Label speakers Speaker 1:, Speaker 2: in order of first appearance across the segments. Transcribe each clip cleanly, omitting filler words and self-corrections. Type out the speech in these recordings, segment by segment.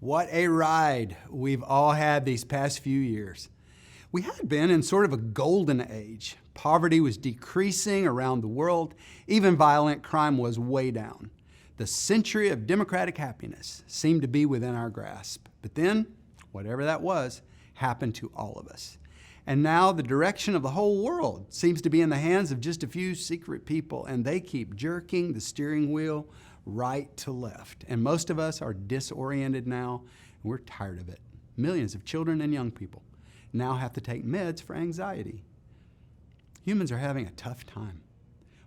Speaker 1: What a ride we've all had these past few years. We had been in sort of a golden age. Poverty was decreasing around the world. Even violent crime was way down. The century of democratic happiness seemed to be within our grasp. But then, whatever that was, happened to all of us. And now the direction of the whole world seems to be in the hands of just a few secret people, and they keep jerking the steering wheel right to left. And most of us are disoriented now, and we're tired of it. Millions of children and young people now have to take meds for anxiety. Humans are having a tough time.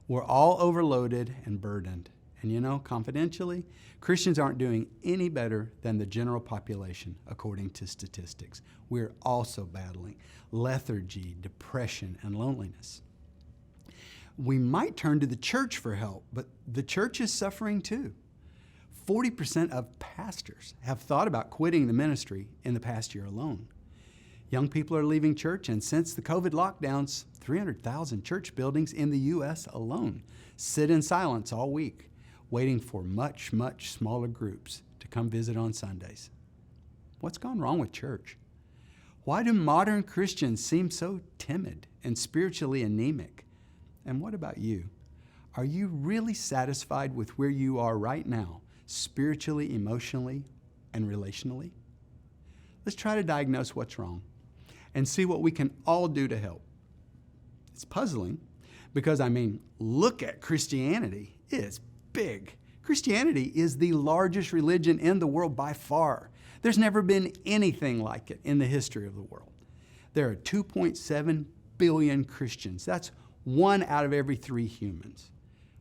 Speaker 1: We're all overloaded and burdened. And you know, confidentially, Christians aren't doing any better than the general population, according to statistics. We're also battling lethargy, depression, and loneliness. We might turn to the church for help, but the church is suffering too. 40% of pastors have thought about quitting the ministry in the past year alone. Young people are leaving church, and since the COVID lockdowns, 300,000 church buildings in the U.S. alone sit in silence all week, waiting for much, much smaller groups to come visit on Sundays. What's gone wrong with church? Why do modern Christians seem so timid and spiritually anemic? And what about you? Are you really satisfied with where you are right now, spiritually, emotionally, and relationally? Let's try to diagnose what's wrong and see what we can all do to help. It's puzzling because, look at Christianity. It's big. Christianity is the largest religion in the world by far. There's never been anything like it in the history of the world. There are 2.7 billion Christians. That's 1 out of every 3 humans.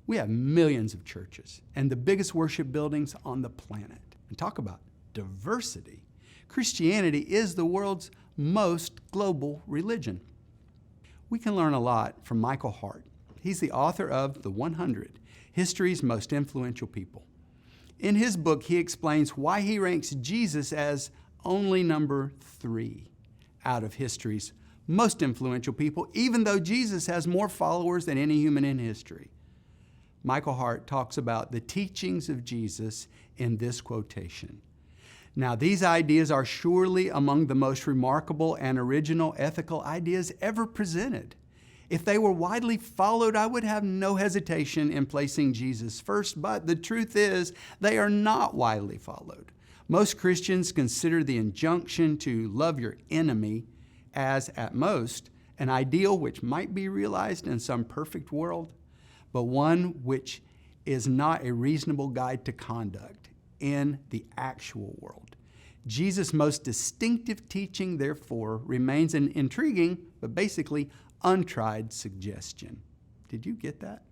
Speaker 1: We have millions of churches and the biggest worship buildings on the planet. And talk about diversity. Christianity is the world's most global religion. We can learn a lot from Michael Hart. He's the author of The 100, History's Most Influential People. In his book, he explains why he ranks Jesus as only number 3 out of history's most influential people, even though Jesus has more followers than any human in history. Michael Hart talks about the teachings of Jesus in this quotation. Now, these ideas are surely among the most remarkable and original ethical ideas ever presented. If they were widely followed, I would have no hesitation in placing Jesus first, but the truth is they are not widely followed. Most Christians consider the injunction to love your enemy as, at most, an ideal which might be realized in some perfect world, but one which is not a reasonable guide to conduct in the actual world. Jesus' most distinctive teaching, therefore, remains an intriguing, but basically untried suggestion. Did you get that?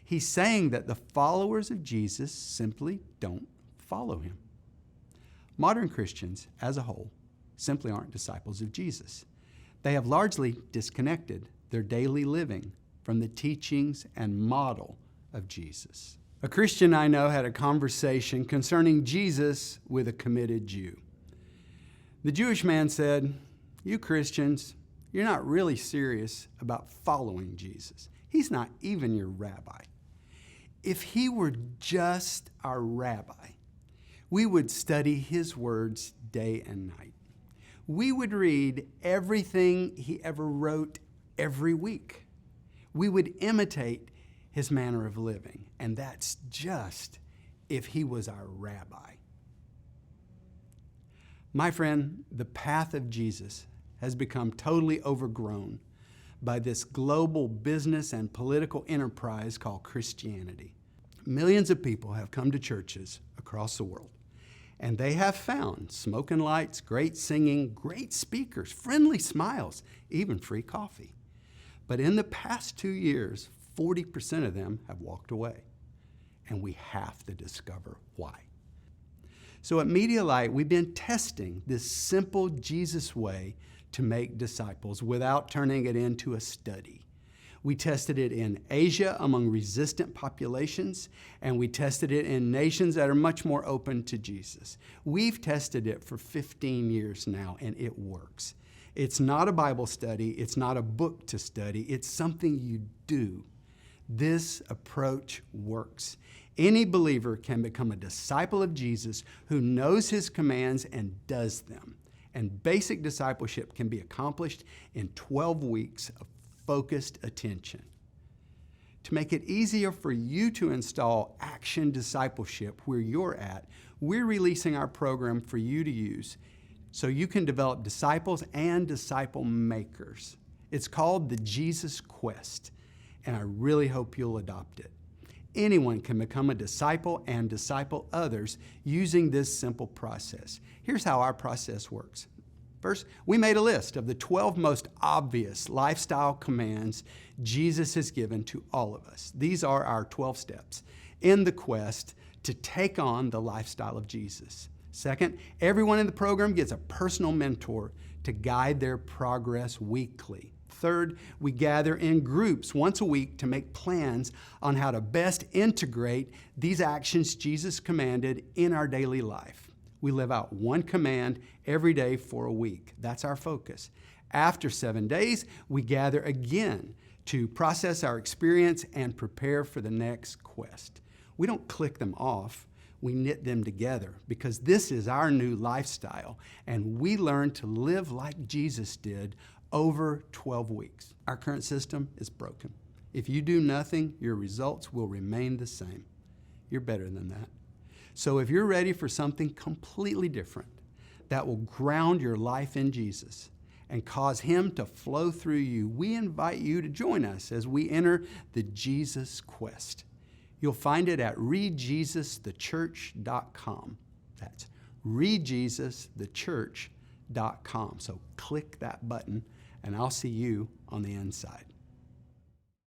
Speaker 1: He's saying that the followers of Jesus simply don't follow him. Modern Christians, as a whole, simply aren't disciples of Jesus. They have largely disconnected their daily living from the teachings and model of Jesus. A Christian I know had a conversation concerning Jesus with a committed Jew. The Jewish man said, "You Christians, you're not really serious about following Jesus. He's not even your rabbi. If he were just our rabbi, we would study his words day and night. We would read everything he ever wrote every week. We would imitate his manner of living, and that's just if he was our rabbi." My friend, the path of Jesus has become totally overgrown by this global business and political enterprise called Christianity. Millions of people have come to churches across the world, and they have found smoke and lights, great singing, great speakers, friendly smiles, even free coffee. But in the past 2 years, 40% of them have walked away, and we have to discover why. So at Media Light, we've been testing this simple Jesus way to make disciples without turning it into a study. We tested it in Asia among resistant populations, and we tested it in nations that are much more open to Jesus. We've tested it for 15 years now, and it works. It's not a Bible study. It's not a book to study. It's something you do. This approach works. Any believer can become a disciple of Jesus who knows his commands and does them. And basic discipleship can be accomplished in 12 weeks of focused attention. To make it easier for you to install action discipleship where you're at, we're releasing our program for you to use so you can develop disciples and disciple makers. It's called the Jesus Quest, and I really hope you'll adopt it. Anyone can become a disciple and disciple others using this simple process. Here's how our process works. First, we made a list of the 12 most obvious lifestyle commands Jesus has given to all of us. These are our 12 steps in the quest to take on the lifestyle of Jesus. Second, everyone in the program gets a personal mentor to guide their progress weekly. Third, we gather in groups once a week to make plans on how to best integrate these actions Jesus commanded in our daily life. We live out one command every day for a week. That's our focus. After 7 days, we gather again to process our experience and prepare for the next quest. We don't click them off. We knit them together because this is our new lifestyle, and we learn to live like Jesus did over 12 weeks. Our current system is broken. If you do nothing, your results will remain the same. You're better than that. So if you're ready for something completely different that will ground your life in Jesus and cause Him to flow through you, we invite you to join us as we enter the Jesus Quest. You'll find it at readjesusthechurch.com. That's readjesusthechurch.com. So click that button and I'll see you on the inside.